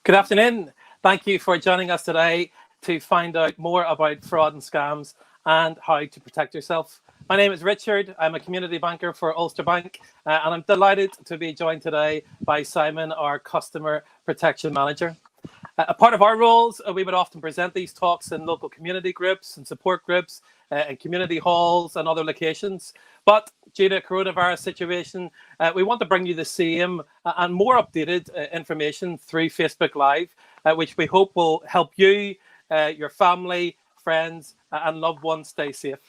Good afternoon. Thank you for joining us today to find out more about fraud and scams and how to protect yourself. My name is Richard. I'm a community banker for Ulster Bank, and I'm delighted to be joined today by Simon, our customer protection manager. A part of our roles, we would often present these talks in local community groups and support groups and community halls and other locations. But due to the coronavirus situation, we want to bring you the same and more updated information through Facebook Live, which we hope will help you, your family, friends and loved ones stay safe.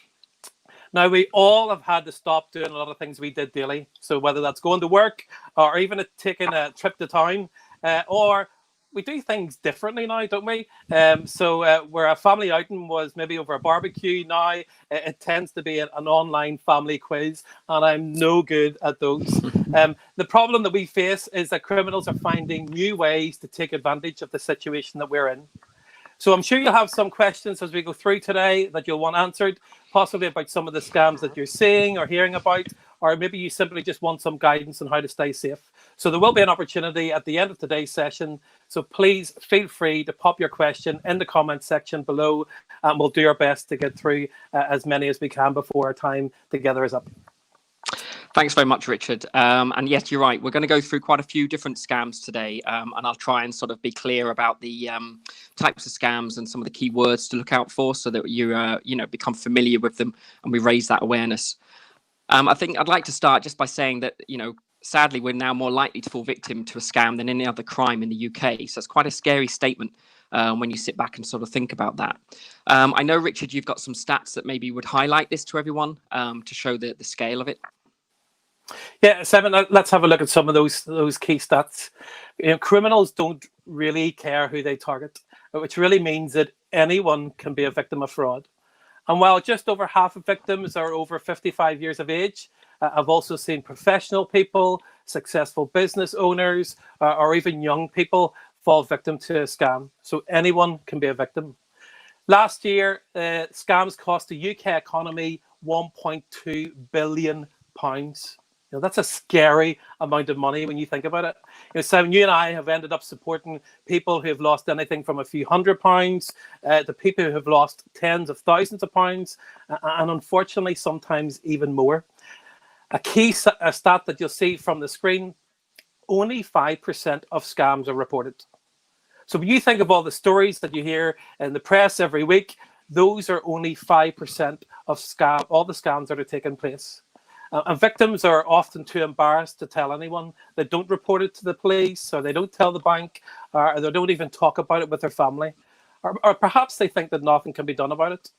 Now, we all have had to stop doing a lot of things we did daily. So whether that's going to work or even taking a trip to town, or we do things differently now, don't we? So where a family outing was maybe over a barbecue, now it tends to be an online family quiz, and I'm no good at those. The problem that we face is that criminals are finding new ways to take advantage of the situation that we're in. So I'm sure you'll have some questions as we go through today that you'll want answered, possibly about some of the scams that you're seeing or hearing about, or maybe you simply just want some guidance on how to stay safe. So there will be an opportunity at the end of today's session. So please feel free to pop your question in the comment section below, and we'll do our best to get through as many as we can before our time together is up. Thanks very much, Richard. And yes, you're right. We're going to go through quite a few different scams today, and I'll try and sort of be clear about the types of scams and some of the key words to look out for, so that you become familiar with them and we raise that awareness. I think I'd like to start just by saying that sadly we're now more likely to fall victim to a scam than any other crime in the UK. So it's quite a scary statement when you sit back and sort of think about that. I know, Richard, you've got some stats that maybe would highlight this to everyone to show the scale of it. Yeah, Simon, let's have a look at some of those key stats. Criminals don't really care who they target, which really means that anyone can be a victim of fraud. And while just over half of victims are over 55 years of age, I've also seen professional people, successful business owners, or even young people fall victim to a scam. So anyone can be a victim. Last year, scams cost the UK economy £1.2 billion. That's a scary amount of money when you think about it. Simon, you and I have ended up supporting people who have lost anything from a few £100 to people who have lost tens of thousands of pounds, and unfortunately sometimes even more. A key stat that you'll see from the screen: only 5% of scams are reported. So when you think of all the stories that you hear in the press every week, those are only 5% of all the scams that are taking place. And victims are often too embarrassed to tell anyone. They don't report it to the police, or they don't tell the bank, or they don't even talk about it with their family. Or perhaps they think that nothing can be done about it.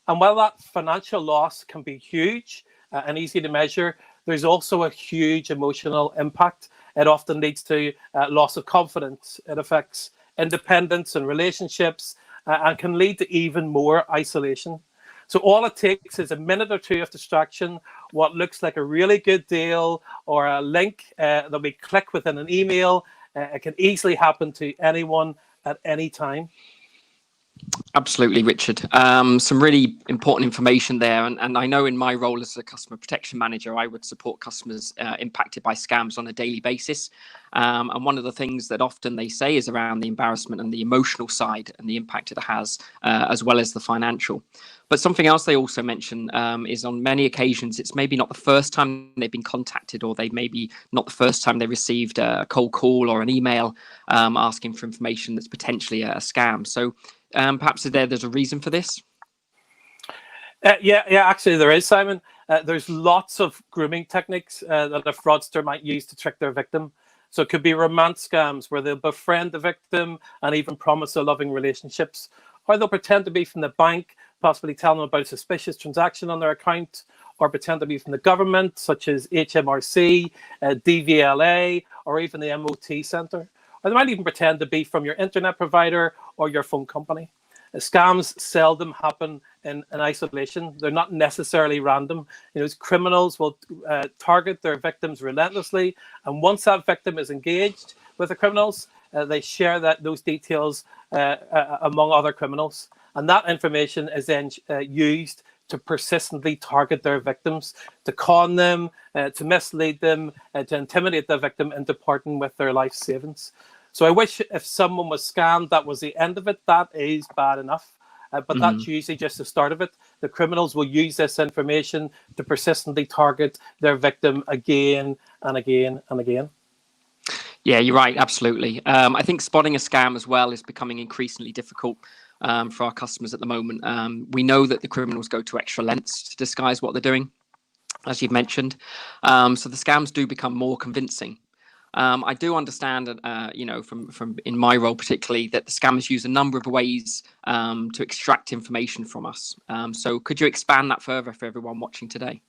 And while that financial loss can be huge and easy to measure, there's also a huge emotional impact. It often leads to loss of confidence. It affects independence and relationships, and can lead to even more isolation. So all it takes is a minute or two of distraction, what looks like a really good deal or a link that we click within an email. It can easily happen to anyone at any time. Absolutely, Richard. Some really important information there. And I know in my role as a customer protection manager, I would support customers impacted by scams on a daily basis. And one of the things that often they say is around the embarrassment and the emotional side and the impact it has, as well as the financial. But something else they also mention is on many occasions, it's maybe not the first time they've been contacted, or they maybe not the first time they received a cold call or an email asking for information that's potentially a scam. So perhaps there's a reason for this? Yeah, actually there is, Simon. There's lots of grooming techniques that a fraudster might use to trick their victim. So it could be romance scams where they'll befriend the victim and even promise a loving relationships. Or they'll pretend to be from the bank, possibly tell them about a suspicious transaction on their account, or pretend to be from the government, such as HMRC, DVLA, or even the MOT centre. Or they might even pretend to be from your internet provider or your phone company. Scams seldom happen in isolation. They're not necessarily random. Criminals will target their victims relentlessly, and once that victim is engaged with the criminals, they share those details among other criminals, and that information is then used to persistently target their victims, to con them, to mislead them, to intimidate the victim into parting with their life savings. So I wish if someone was scammed, that was the end of it. That is bad enough. But that's usually just the start of it. The criminals will use this information to persistently target their victim again and again and again. Yeah, you're right. Absolutely. I think spotting a scam as well is becoming increasingly difficult for our customers at the moment. We know that the criminals go to extra lengths to disguise what they're doing, as you've mentioned. So the scams do become more convincing. I do understand, from in my role particularly, that the scammers use a number of ways to extract information from us. So could you expand that further for everyone watching today?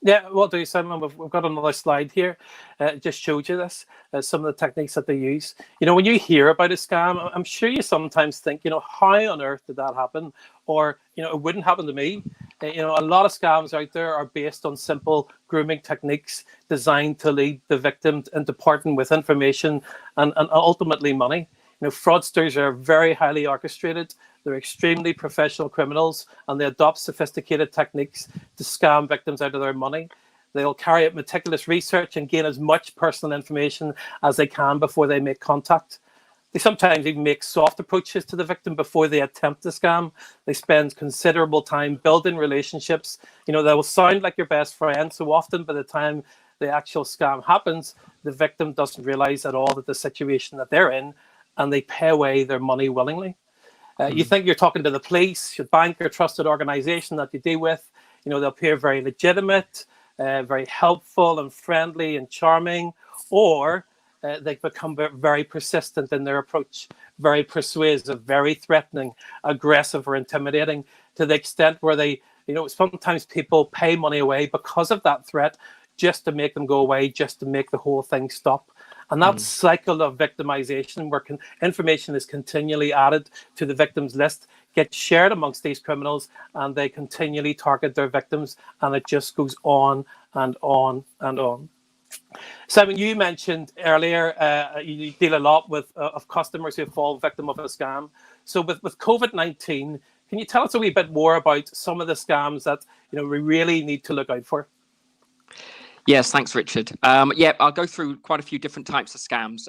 Yeah, what do you, Simon? We've got another slide here. It just showed you this, some of the techniques that they use. When you hear about a scam, I'm sure you sometimes think, how on earth did that happen? Or, it wouldn't happen to me. A lot of scams out there are based on simple grooming techniques designed to lead the victim into parting with information and ultimately money. Fraudsters are very highly orchestrated. They're extremely professional criminals, and they adopt sophisticated techniques to scam victims out of their money. They'll carry out meticulous research and gain as much personal information as they can before they make contact. They sometimes even make soft approaches to the victim before they attempt the scam. They spend considerable time building relationships. They will sound like your best friend. So often by the time the actual scam happens, the victim doesn't realize at all that the situation that they're in, and they pay away their money willingly. You think you're talking to the police, your bank, or trusted organization that you deal with. They'll appear very legitimate, very helpful and friendly and charming, or they become very persistent in their approach, very persuasive, very threatening, aggressive, or intimidating, to the extent where they, sometimes people pay money away because of that threat, just to make them go away, just to make the whole thing stop. And that cycle of victimization, where information is continually added to the victims list, gets shared amongst these criminals, and they continually target their victims, and it just goes on and on and on. Simon, you mentioned earlier you deal a lot with of customers who fall victim of a scam. So with COVID-19, can you tell us a wee bit more about some of the scams that we really need to look out for? Yes, thanks, Richard. I'll go through quite a few different types of scams,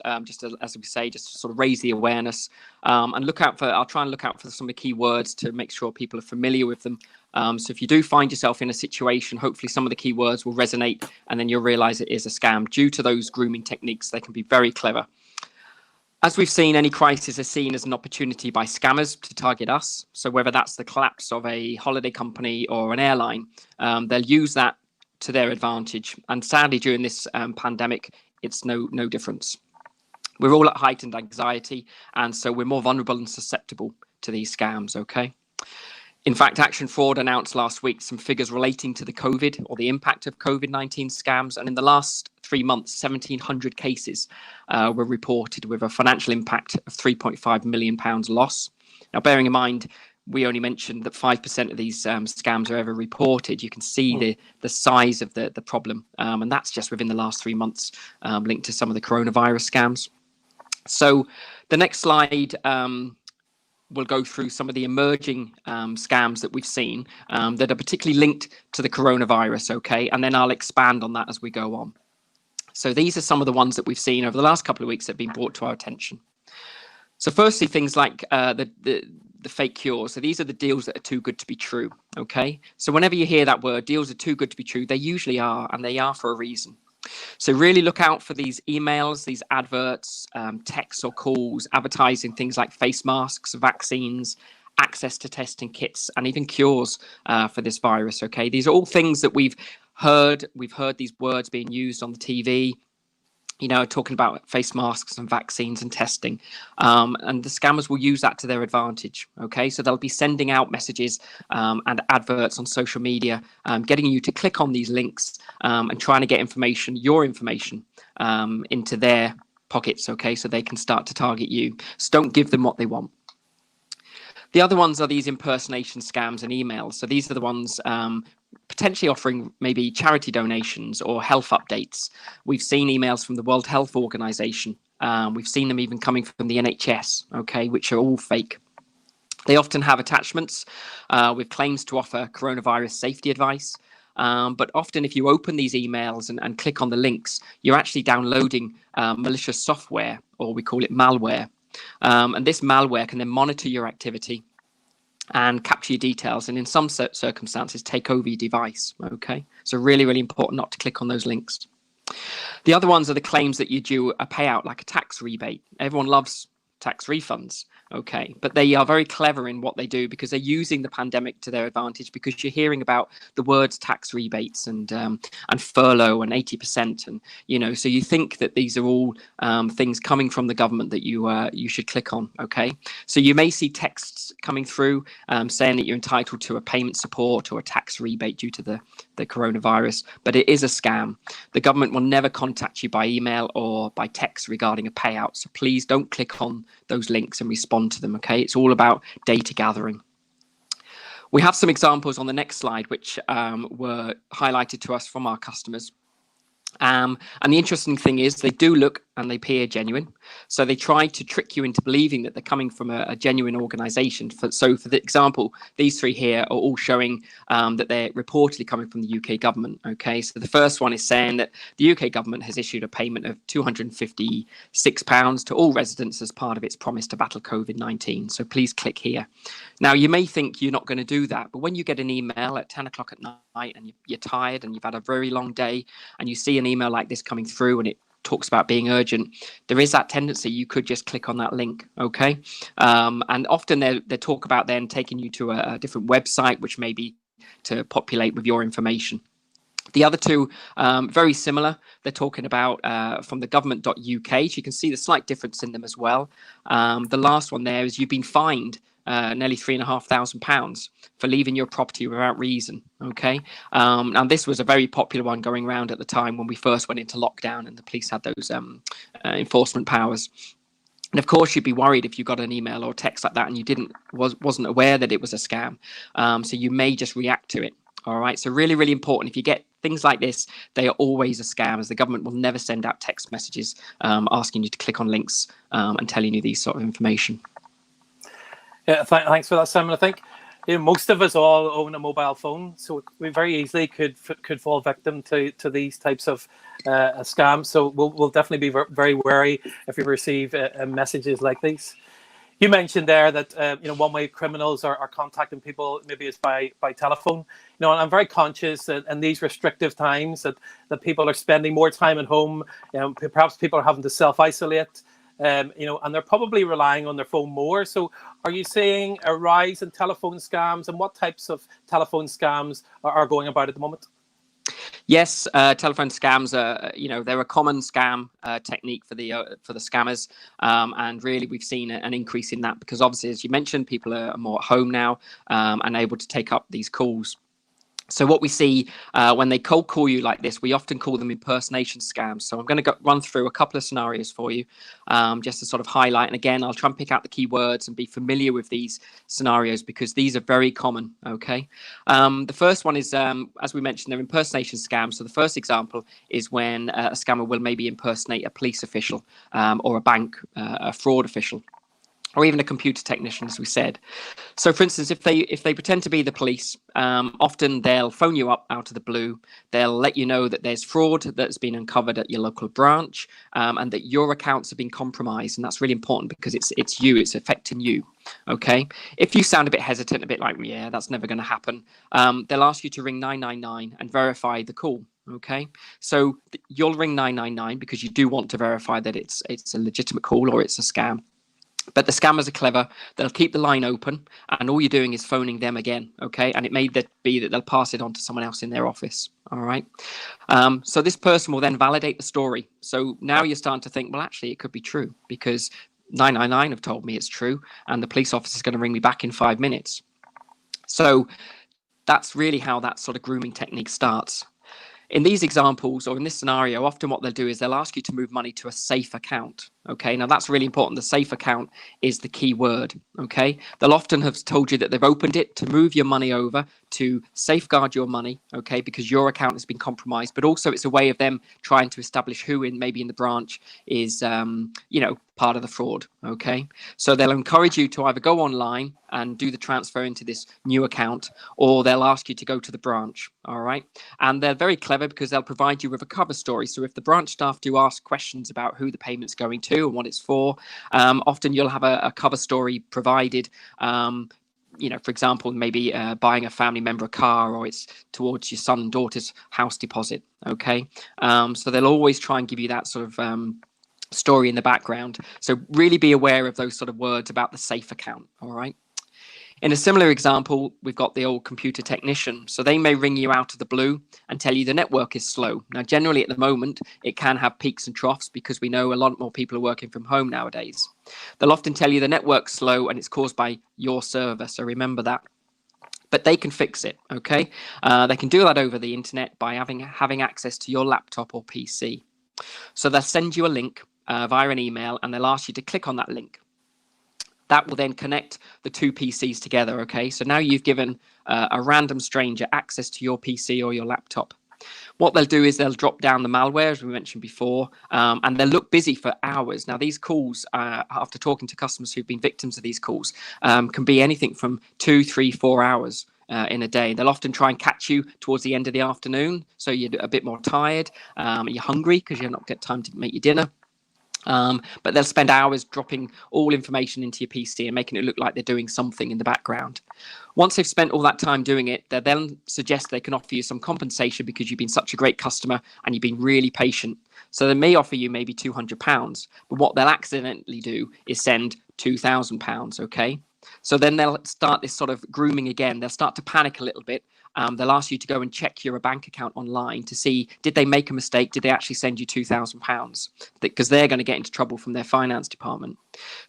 as we say, just to sort of raise the awareness and I'll try and look out for some of the key words to make sure people are familiar with them. So if you do find yourself in a situation, hopefully some of the key words will resonate, and then you'll realize it is a scam. Due to those grooming techniques, they can be very clever. As we've seen, any crisis is seen as an opportunity by scammers to target us. So whether that's the collapse of a holiday company or an airline, they'll use that to their advantage. And sadly, during this pandemic, it's no difference. We're all at heightened anxiety, and so we're more vulnerable and susceptible to these scams, okay? In fact, Action Fraud announced last week some figures relating to the COVID, or the impact of COVID-19 scams. And in the last 3 months, 1,700 cases were reported, with a financial impact of £3.5 million loss. Now, bearing in mind, we only mentioned that 5% of these scams are ever reported. You can see the size of the problem, and that's just within the last 3 months, linked to some of the coronavirus scams. So the next slide we'll go through some of the emerging scams that we've seen that are particularly linked to the coronavirus, okay? And then I'll expand on that as we go on. So these are some of the ones that we've seen over the last couple of weeks that have been brought to our attention. So firstly, things like the fake cures. So these are the deals that are too good to be true, okay? So whenever you hear that word, deals are too good to be true, they usually are, and they are for a reason. So really look out for these emails, these adverts, texts or calls, advertising things like face masks, vaccines, access to testing kits, and even cures for this virus, okay? These are all things that we've heard. We've heard these words being used on the TV, talking about face masks and vaccines and testing. And the scammers will use that to their advantage, okay? So they'll be sending out messages and adverts on social media, getting you to click on these links and trying to get your information into their pockets, okay? So they can start to target you. So don't give them what they want. The other ones are these impersonation scams and emails. So these are the ones potentially offering maybe charity donations or health updates. We've seen emails from the World Health Organization. We've seen them even coming from the NHS, okay, which are all fake. They often have attachments with claims to offer coronavirus safety advice. But often if you open these emails and click on the links, you're actually downloading malicious software or we call it malware. And this malware can then monitor your activity and capture your details, and in some circumstances take over your device. Okay, so really, really important not to click on those links. The other ones are the claims that you're due a payout, like a tax rebate. Everyone loves tax refunds. Okay, but they are very clever in what they do, because they're using the pandemic to their advantage, because you're hearing about the words tax rebates and furlough and 80%, and so you think that these are all things coming from the government that you should click on. Okay, so you may see texts coming through saying that you're entitled to a payment support or a tax rebate due to the coronavirus, but it is a scam. The government will never contact you by email or by text regarding a payout, so please don't click on those links and respond to them. Okay, it's all about data gathering. We have some examples on the next slide which were highlighted to us from our customers. And the interesting thing is they do look and they appear genuine. So they try to trick you into believing that they're coming from a genuine organization. So for the example, these three here are all showing that they're reportedly coming from the UK government. Okay, so the first one is saying that the UK government has issued a payment of £256 to all residents as part of its promise to battle COVID-19. So please click here. Now, you may think you're not going to do that, but when you get an email at 10 o'clock at night and you're tired and you've had a very long day and you see an email like this coming through and it talks about being urgent, there is that tendency you could just click on that link. Okay, and often they talk about then taking you to a different website, which may be to populate with your information. The other two, very similar. They're talking about from the government.uk. So you can see the slight difference in them as well. The last one there is you've been fined nearly £3,500 for leaving your property without reason. Okay, and this was a very popular one going around at the time when we first went into lockdown and the police had those enforcement powers. And of course, you'd be worried if you got an email or text like that and you wasn't aware that it was a scam. So you may just react to it. All right, so really, really important. If you get things like this, they are always a scam, as the government will never send out text messages asking you to click on links and telling you these sort of information. Yeah, thanks for that, Simon. I think most of us all own a mobile phone, so we very easily could fall victim to these types of scams. So we'll definitely be very wary if we receive messages like these. You mentioned there that one way criminals are contacting people maybe is by telephone. And I'm very conscious that in these restrictive times that people are spending more time at home. Perhaps people are having to self-isolate. And they're probably relying on their phone more. So are you seeing a rise in telephone scams, and what types of telephone scams are going about at the moment? Yes, telephone scams are, they're a common scam technique for the scammers, and really we've seen an increase in that because obviously, as you mentioned, people are more at home now and able to take up these calls. So what we see when they cold call you like this, we often call them impersonation scams. So I'm going to run through a couple of scenarios for you just to sort of highlight. And again, I'll try and pick out the key words and be familiar with these scenarios because these are very common. Okay. The first one is, as we mentioned, they're impersonation scams. So the first example is when a scammer will maybe impersonate a police official or a bank, a fraud official, or even a computer technician, as we said. So, for instance, if they pretend to be the police, often they'll phone you up out of the blue. They'll let you know that there's fraud that's been uncovered at your local branch, and that your accounts have been compromised. And that's really important because it's affecting you. Okay. If you sound a bit hesitant, a bit like, yeah, that's never going to happen, they'll ask you to ring 999 and verify the call. Okay, so you'll ring 999 because you do want to verify that it's a legitimate call or it's a scam. But the scammers are clever. They'll keep the line open and all you're doing is phoning them again. Okay. And it may be that they'll pass it on to someone else in their office. All right. So this person will then validate the story. So now you're starting to think, well, actually, it could be true because 999 have told me it's true. And the police officer is going to ring me back in 5 minutes. So that's really how that sort of grooming technique starts. In these examples or in this scenario, often what they'll do is they'll ask you to move money to a safe account. Okay, now that's really important. The safe account is the key word. Okay, they'll often have told you that they've opened it to move your money over to safeguard your money. Okay, because your account has been compromised, but also it's a way of them trying to establish who maybe in the branch is, part of the fraud. Okay, so they'll encourage you to either go online and do the transfer into this new account, or they'll ask you to go to the branch. All right, and they're very clever because they'll provide you with a cover story. So if the branch staff do ask questions about who the payment's going to, do and what it's for. Often you'll have a cover story provided. For example, maybe buying a family member a car, or it's towards your son and daughter's house deposit. Okay. So they'll always try and give you that sort of story in the background. So really be aware of those sort of words about the safe account. All right. In a similar example, we've got the old computer technician. So they may ring you out of the blue and tell you the network is slow. Now, generally at the moment, it can have peaks and troughs because we know a lot more people are working from home nowadays. They'll often tell you the network's slow and it's caused by your server. So remember that. But they can fix it, okay? They can do that over the internet by having access to your laptop or PC. So they'll send you a link via an email, and they'll ask you to click on that link. That will then connect the two PCs together, okay? So now you've given a random stranger access to your PC or your laptop. What they'll do is they'll drop down the malware, as we mentioned before, and they'll look busy for hours. Now, these calls, after talking to customers who've been victims of these calls, can be anything from 2, 3, 4 hours in a day. They'll often try and catch you towards the end of the afternoon, so you're a bit more tired, you're hungry because you've not got time to make your dinner. But they'll spend hours dropping all information into your PC and making it look like they're doing something in the background. Once they've spent all that time doing it, they'll then suggest they can offer you some compensation because you've been such a great customer and you've been really patient. So they may offer you maybe £200, but what they'll accidentally do is send £2,000, okay? So then they'll start this sort of grooming again. They'll start to panic a little bit. They'll ask you to go and check your bank account online to see, did they make a mistake? Did they actually send you £2,000? Because they're going to get into trouble from their finance department.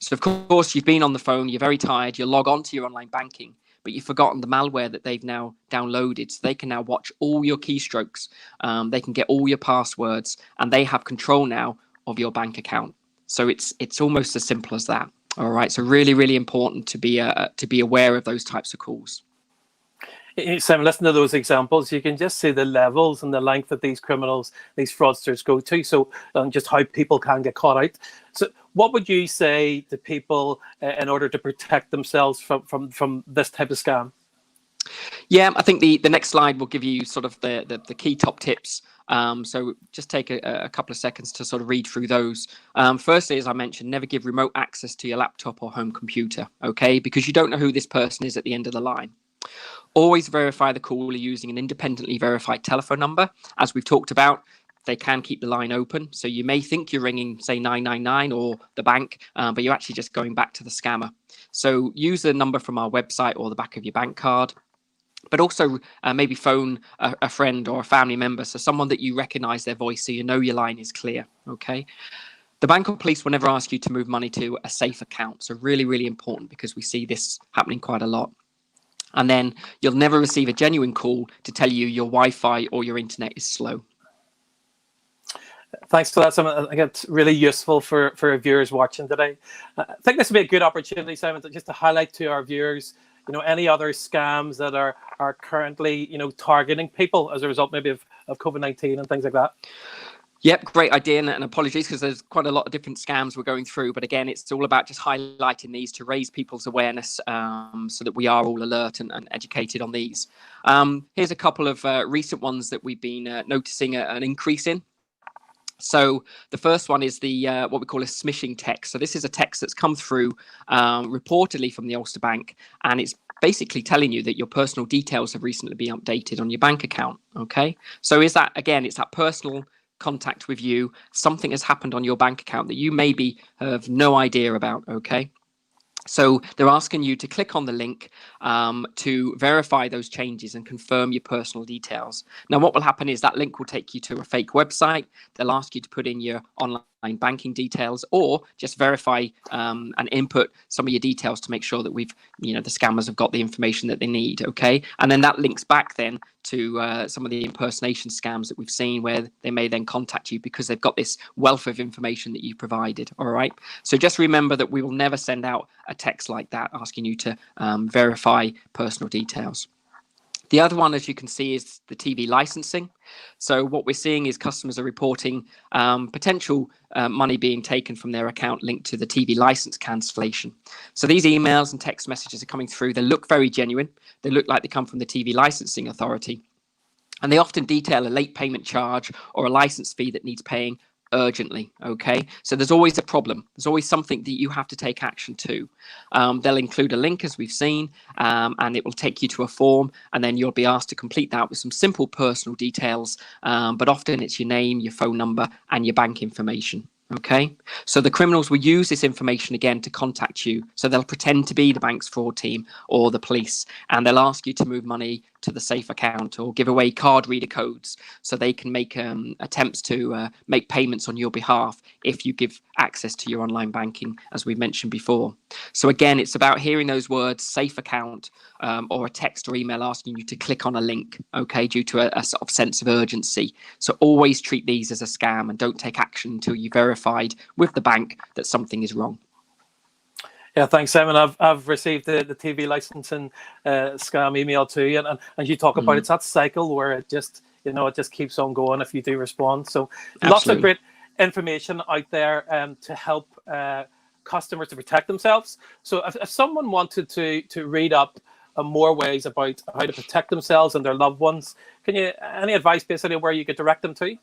So, of course, you've been on the phone, you're very tired, you log on to your online banking, but you've forgotten the malware that they've now downloaded. So they can now watch all your keystrokes. They can get all your passwords, and they have control now of your bank account. So it's almost as simple as that. All right. So really, really important to be aware of those types of calls. Simon, listen to those examples. You can just see the levels and the length that these criminals, these fraudsters go to. So just how people can get caught out. So what would you say to people in order to protect themselves from this type of scam? Yeah, I think the next slide will give you sort of the key top tips. So just take a couple of seconds to sort of read through those. Firstly, as I mentioned, never give remote access to your laptop or home computer, okay? Because you don't know who this person is at the end of the line. Always verify the caller using an independently verified telephone number. As we've talked about, they can keep the line open. So you may think you're ringing, say, 999 or the bank, but you're actually just going back to the scammer. So use the number from our website or the back of your bank card. But also maybe phone a friend or a family member, so someone that you recognize their voice, so you know your line is clear, okay? The bank or police will never ask you to move money to a safe account. So really, really important, because we see this happening quite a lot. And then you'll never receive a genuine call to tell you your Wi-Fi or your internet is slow. Thanks for that, Simon. I think it's really useful for our viewers watching today. I think this would be a good opportunity, Simon, just to highlight to our viewers, any other scams that are currently, targeting people as a result maybe of COVID-19 and things like that. Yep, great idea, and apologies because there's quite a lot of different scams we're going through. But again, it's all about just highlighting these to raise people's awareness so that we are all alert and educated on these. Here's a couple of recent ones that we've been noticing an increase in. So the first one is the what we call a smishing text. So this is a text that's come through reportedly from the Ulster Bank, and it's basically telling you that your personal details have recently been updated on your bank account. Okay, so is that, again, it's that personal contact with you. Something has happened on your bank account that you maybe have no idea about. Okay, so they're asking you to click on the link to verify those changes and confirm your personal details. Now, what will happen is that link will take you to a fake website. They'll ask you to put in your online banking details, or just verify and input some of your details to make sure that we've, the scammers have got the information that they need. Okay, and then that links back then to some of the impersonation scams that we've seen, where they may then contact you because they've got this wealth of information that you provided. All right, so just remember that we will never send out a text like that asking you to verify personal details. The other one, as you can see, is the TV licensing. So what we're seeing is customers are reporting potential money being taken from their account linked to the TV license cancellation. So these emails and text messages are coming through. They look very genuine. They look like they come from the TV licensing authority. And they often detail a late payment charge or a license fee that needs paying urgently. Okay, so there's always a problem. There's always something that you have to take action to. They'll include a link, as we've seen, and it will take you to a form, and then you'll be asked to complete that with some simple personal details, but often it's your name, your phone number, and your bank information. Okay, so the criminals will use this information again to contact you. So they'll pretend to be the bank's fraud team or the police, and they'll ask you to move money to the safe account or give away card reader codes so they can make attempts to make payments on your behalf if you give access to your online banking, as we mentioned before. So again, it's about hearing those words, safe account, or a text or email asking you to click on a link, okay, due to a sort of sense of urgency. So always treat these as a scam and don't take action until you verified with the bank that something is wrong. Yeah, thanks, Simon. I've received the TV licensing scam email too, and you talk about it's that cycle where it just keeps on going if you do respond. So lots of great information out there to help customers to protect themselves. So if someone wanted to read up more ways about how to protect themselves and their loved ones, any advice basically where you could direct them to?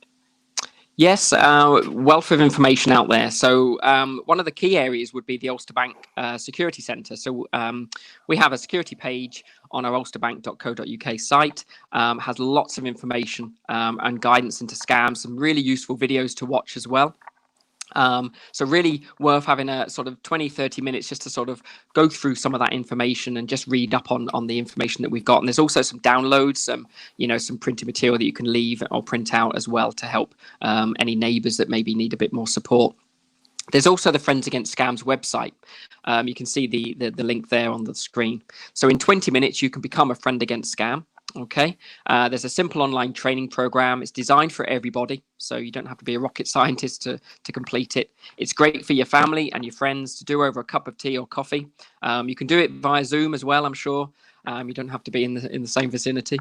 Yes, wealth of information out there. So one of the key areas would be the Ulster Bank Security Centre. So we have a security page on our ulsterbank.co.uk site, has lots of information and guidance into scams, some really useful videos to watch as well. So really worth having a sort of 20-30 minutes just to sort of go through some of that information and just read up on the information that we've got. And there's also some downloads, some printed material that you can leave or print out as well to help any neighbours that maybe need a bit more support. There's also the Friends Against Scams website. You can see the link there on the screen. So in 20 minutes, you can become a friend against scam. Okay, there's a simple online training program. It's designed for everybody, so you don't have to be a rocket scientist to complete it. It's great for your family and your friends to do over a cup of tea or coffee. You can do it via Zoom as well, I'm sure. You don't have to be in the same vicinity.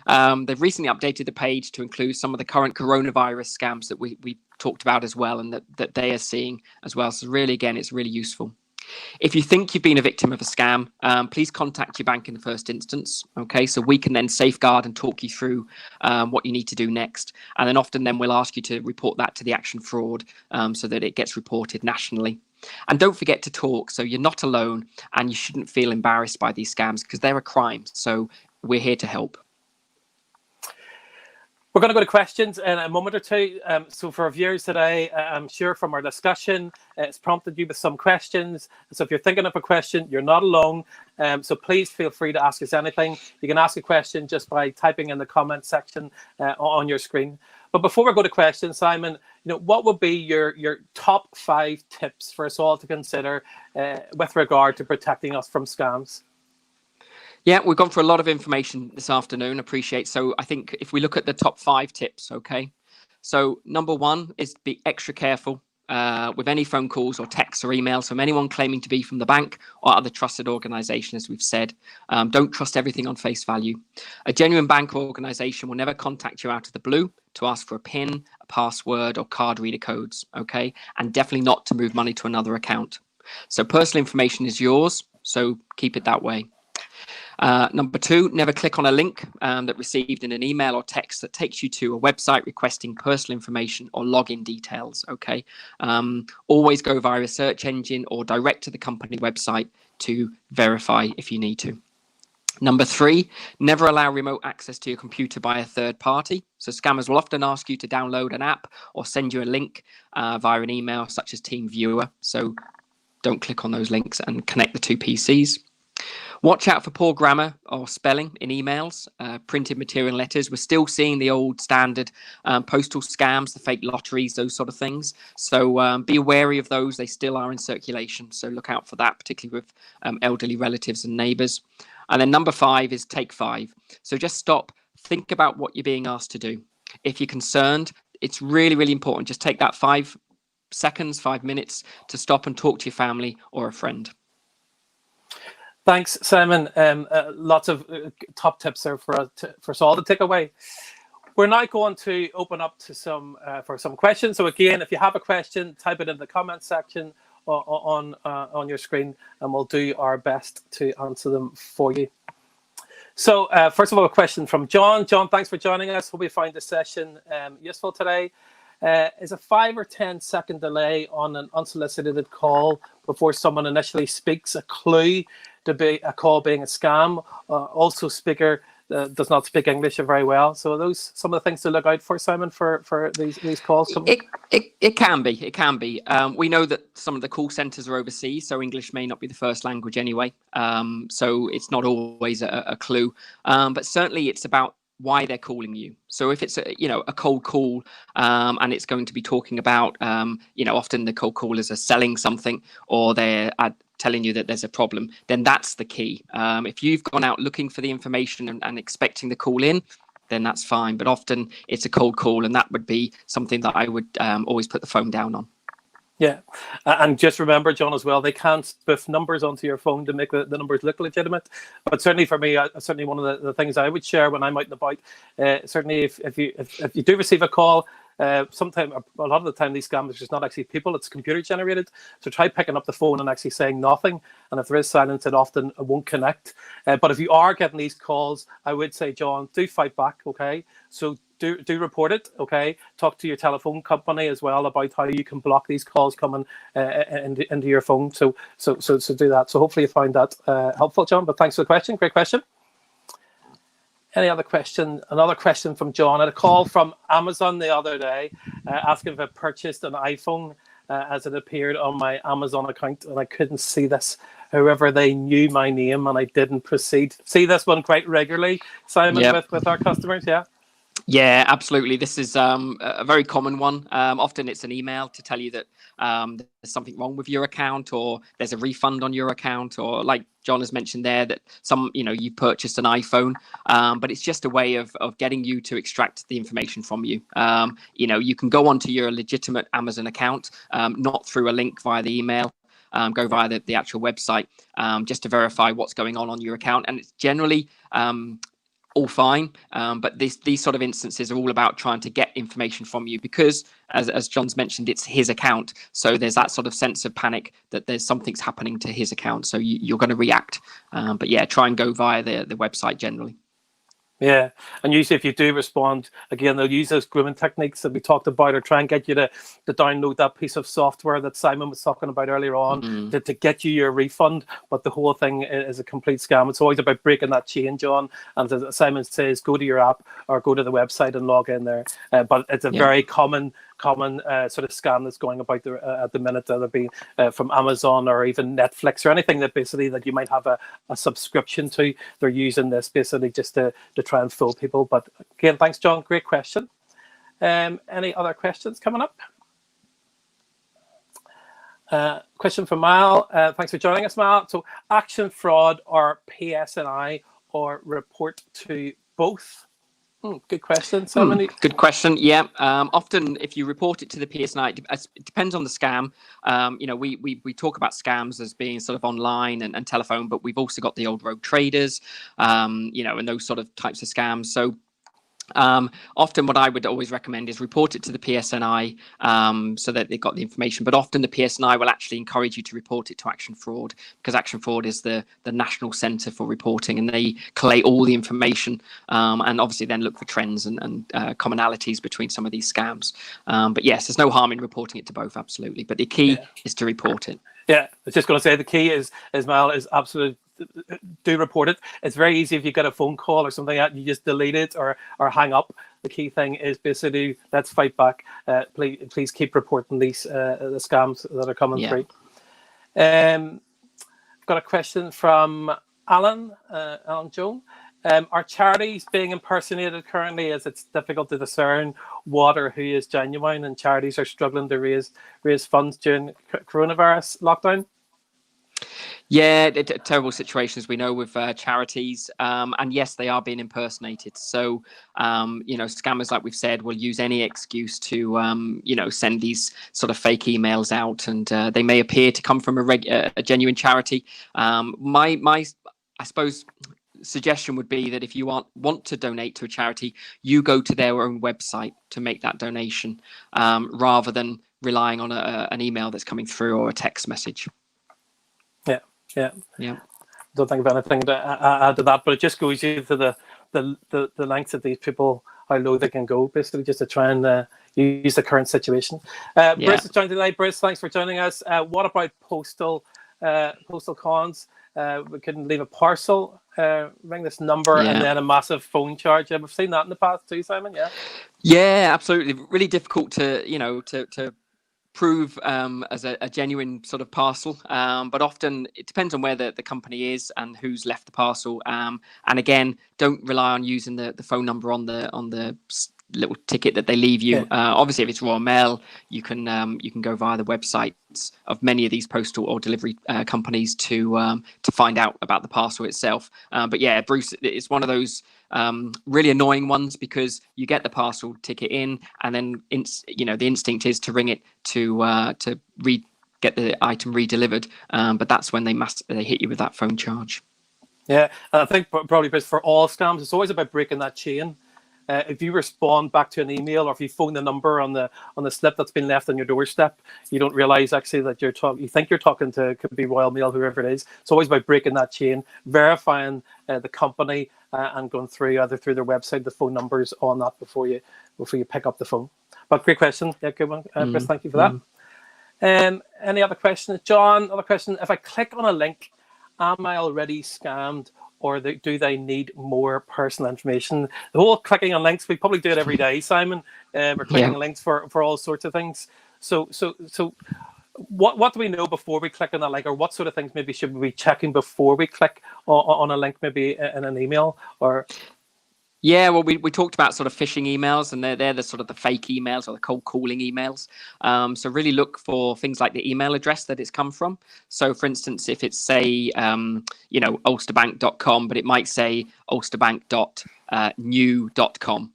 They've recently updated the page to include some of the current coronavirus scams that we talked about as well, and that they are seeing as well. So really, again, it's really useful. If you think you've been a victim of a scam, please contact your bank in the first instance. Okay, so we can then safeguard and talk you through what you need to do next. And then often we'll ask you to report that to the Action Fraud so that it gets reported nationally. And don't forget to talk, so you're not alone and you shouldn't feel embarrassed by these scams because they're a crime. So we're here to help. We're going to go to questions in a moment or two. So for our viewers today, I'm sure from our discussion, it's prompted you with some questions. So if you're thinking of a question, you're not alone. So please feel free to ask us anything. You can ask a question just by typing in the comment section on your screen. But before we go to questions, Simon, what would be your top 5 tips for us all to consider with regard to protecting us from scams? Yeah, we've gone for a lot of information this afternoon. Appreciate. So I think if we look at the top 5 tips, okay. So number 1 is be extra careful with any phone calls or texts or emails from anyone claiming to be from the bank or other trusted organisation, as we've said. Don't trust everything on face value. A genuine bank or organisation will never contact you out of the blue to ask for a PIN, a password, or card reader codes, okay? And definitely not to move money to another account. So personal information is yours, so keep it that way. Number 2, never click on a link that received in an email or text that takes you to a website requesting personal information or login details. Okay, always go via a search engine or direct to the company website to verify if you need to. Number 3, never allow remote access to your computer by a third party. So scammers will often ask you to download an app or send you a link via an email such as TeamViewer. So don't click on those links and connect the 2 PCs. Watch out for poor grammar or spelling in emails, printed material and letters. We're still seeing the old standard postal scams, the fake lotteries, those sort of things. So be wary of those. They still are in circulation. So look out for that, particularly with elderly relatives and neighbours. And then number 5 is take 5. So just stop, think about what you're being asked to do. If you're concerned, it's really, really important. Just take that 5 seconds, 5 minutes to stop and talk to your family or a friend. Thanks, Simon. Lots of top tips there for us all to take away. We're now going to open up to some questions. So again, if you have a question, type it in the comment section on your screen, and we'll do our best to answer them for you. So first of all, a question from John. John, thanks for joining us. Hope you find this session useful today. Is a 5 or 10 second delay on an unsolicited call before someone initially speaks a clue to be a call being a scam? Also, speaker does not speak English very well. So are those some of the things to look out for, Simon, for these calls coming? It can be. We know that some of the call centres are overseas, so English may not be the first language anyway. So it's not always a clue. But certainly it's about why they're calling you. So if it's a cold call, and it's going to be talking about often the cold callers are selling something, or they're telling you that there's a problem, then that's the key. If you've gone out looking for the information and expecting the call in, then that's fine. But often it's a cold call, and that would be something that I would always put the phone down on. Yeah, and just remember, John, as well, they can't spoof numbers onto your phone to make the numbers look legitimate. But certainly for me, certainly one of the things I would share when I'm out and about, certainly if you do receive a call, sometimes, a lot of the time, these scams are just not actually people, it's computer generated. So try picking up the phone and actually saying nothing. And if there is silence, it often won't connect. But if you are getting these calls, I would say, John, do fight back, okay? So do report it, okay? Talk to your telephone company as well about how you can block these calls coming into your phone. So do that. So hopefully you find that helpful, John. But thanks for the question. Great question. Any other question? Another question from John. I had a call from Amazon the other day asking if I purchased an iPhone as it appeared on my Amazon account, and I couldn't see this. However, they knew my name and I didn't proceed. See this one quite regularly, Simon, Yep. with our customers, yeah? Yeah, absolutely. This is a very common one. Often it's an email to tell you that there's something wrong with your account, or there's a refund on your account, or like John has mentioned there, that you purchased an iPhone, but it's just a way of getting you to extract the information from you. You can go onto your legitimate Amazon account, not through a link via the email. Go via the actual website just to verify what's going on your account, and it's generally all fine, but these sort of instances are all about trying to get information from you, because as John's mentioned, it's his account, so there's that sort of sense of panic that there's something's happening to his account, so you're going to react. But yeah, try and go via the website generally. Yeah, and usually if you do respond, again, they'll use those grooming techniques that we talked about, or try and get you to download that piece of software that Simon was talking about earlier on to get you your refund. But the whole thing is a complete scam. It's always about breaking that chain, John. And as Simon says, go to your app or go to the website and log in there. But it's a very common sort of scam that's going about at the minute, whether it be from Amazon or even Netflix or anything that you might have a subscription to. They're using this basically just to try and fool people. But again, thanks, John. Great question. Any other questions coming up? Question from Mal. Thanks for joining us, Mal. So action fraud or PSNI or report to both? Good question, Simon. Good question. Yeah. Often, if you report it to the PSNI, it depends on the scam. We talk about scams as being sort of online and telephone, but we've also got the old rogue traders, and those sort of types of scams. So often what I would always recommend is report it to the PSNI so that they've got the information. But often the PSNI will actually encourage you to report it to Action Fraud, because Action Fraud is the national centre for reporting, and they collate all the information and obviously then look for trends and commonalities between some of these scams. But yes, there's no harm in reporting it to both, absolutely. But the key is to report it. Yeah, I was just going to say the key is Mal, is absolutely do report it. It's very easy if you get a phone call or something like that, you just delete it or hang up. The key thing is basically let's fight back. Please keep reporting these the scams that are coming through. I've got a question from Alan Jones. Are charities being impersonated currently, as it's difficult to discern what or who is genuine, and charities are struggling to raise funds during coronavirus lockdown? Yeah, terrible situations we know with charities, and yes, they are being impersonated. So, scammers, like we've said, will use any excuse to, send these sort of fake emails out, and they may appear to come from a genuine charity. My I suppose, suggestion would be that if you want to donate to a charity, you go to their own website to make that donation, rather than relying on an email that's coming through or a text message. Yeah. Don't think of anything to add to that, but it just goes into the lengths that these people how low they can go, basically, just to try and use the current situation. Bruce is joining tonight. Bruce, thanks for joining us. What about postal cons? We couldn't leave a parcel, ring this number, and then a massive phone charge. We've seen that in the past too, Simon. Yeah, absolutely. Really difficult to to prove as a genuine sort of parcel, but often it depends on where the company is and who's left the parcel. And again, don't rely on using the phone number on the little ticket that they leave you. Obviously, if it's Royal Mail, you can go via the websites of many of these postal or delivery companies to find out about the parcel itself. But yeah, Bruce, it's one of those really annoying ones, because you get the parcel ticket in, and then the instinct is to ring it to get the item redelivered, but that's when they hit you with that phone charge. Yeah, and I think probably for all scams, it's always about breaking that chain. If you respond back to an email, or if you phone the number on the slip that's been left on your doorstep, you don't realize actually that you think you're talking to, could be Royal Mail, whoever it is. It's always about breaking that chain, verifying the company, and going through either through their website, the phone numbers on that before you pick up the phone. But great question, good one, Chris. Thank you for that. Any other questions, John? Other question: if I click on a link, am I already scammed, or do they need more personal information? The whole clicking on links, we probably do it every day, Simon. We're clicking links for all sorts of things. So what do we know before we click on that link, or what sort of things maybe should we be checking before we click on a link, maybe in an email? Or yeah, well, we talked about sort of phishing emails, and they're the sort of the fake emails or the cold calling emails. So really look for things like the email address that it's come from. So for instance, if it's say ulsterbank.com, but it might say ulsterbank.new.com.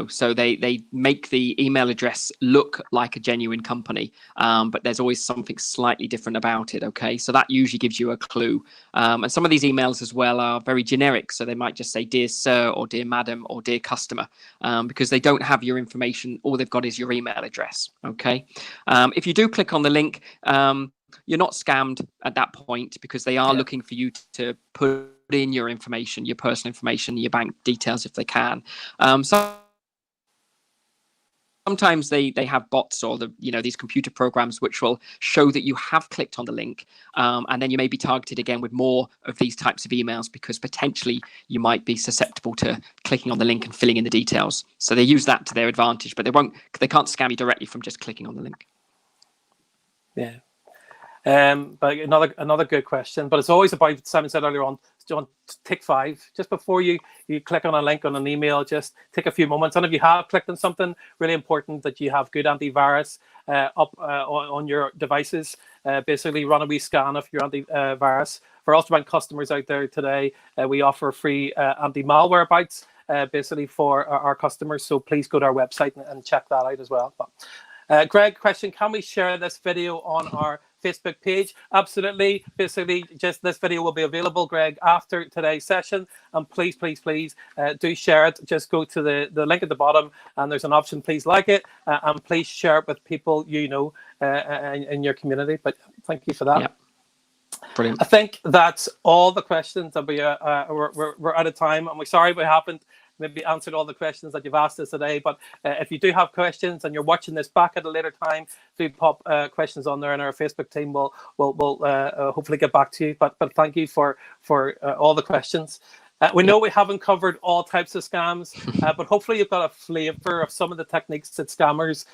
So they make the email address look like a genuine company, but there's always something slightly different about it. Okay, so that usually gives you a clue. And some of these emails as well are very generic, so they might just say "Dear Sir" or "Dear Madam" or "Dear Customer," because they don't have your information. All they've got is your email address. Okay, if you do click on the link, you're not scammed at that point, because they are looking for you to put in your information, your personal information, your bank details if they can. Sometimes they have bots, or these computer programs which will show that you have clicked on the link, and then you may be targeted again with more of these types of emails, because potentially you might be susceptible to clicking on the link and filling in the details. So they use that to their advantage, but they can't scam you directly from just clicking on the link. Yeah. But another good question, but it's always about, Simon said earlier on, John, take 5 just before you click on a link on an email. Just take a few moments, and if you have clicked on something, really important that you have good antivirus up on your devices. Basically run a wee scan of your antivirus. For Ulster Bank customers out there today, we offer free anti-malware bites basically for our customers, so please go to our website and check that out as well. But Greg, question: can we share this video on our Facebook page? Absolutely. Basically, just this video will be available, Greg, after today's session, and please do share it. Just go to the link at the bottom, and there's an option, please like it, and please share it with people in your community. But thank you for that. Yep. Brilliant. I think that's all the questions that we're out of time, and we're sorry we haven't maybe answered all the questions that you've asked us today. But if you do have questions and you're watching this back at a later time, do pop questions on there, and our Facebook team will hopefully get back to you. But thank you for all the questions. We know we haven't covered all types of scams, but hopefully you've got a flavour of some of the techniques that scammers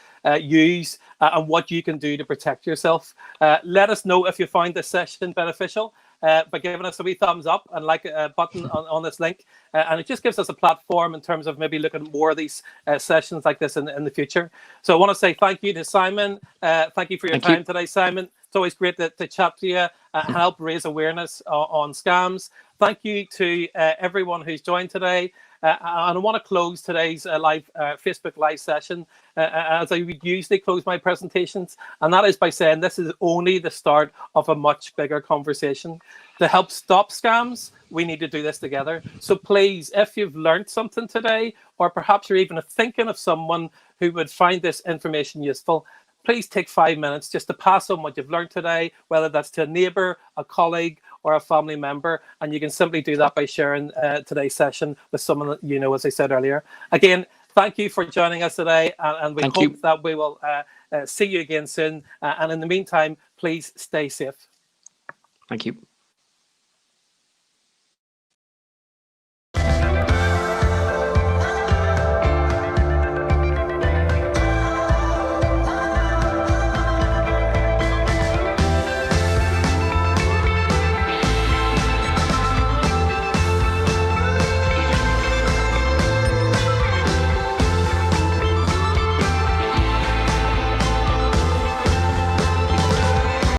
use and what you can do to protect yourself. Let us know if you find this session beneficial by giving us a wee thumbs up and like a button on this link. And it just gives us a platform in terms of maybe looking at more of these sessions like this in the future. So I want to say thank you to Simon. Thank you for your time today, Simon. It's always great to chat to you and help raise awareness on scams. Thank you to everyone who's joined today. And I want to close today's Facebook Live session as I usually close my presentations, and that is by saying this is only the start of a much bigger conversation. To help stop scams, we need to do this together. So please, if you've learned something today, or perhaps you're even thinking of someone who would find this information useful, please take 5 minutes just to pass on what you've learned today, whether that's to a neighbour, a colleague, or a family member. And you can simply do that by sharing today's session with someone that you know, as I said earlier. Again, thank you for joining us today, and we Thank hope you. that we will see you again soon. And in the meantime, please stay safe. Thank you.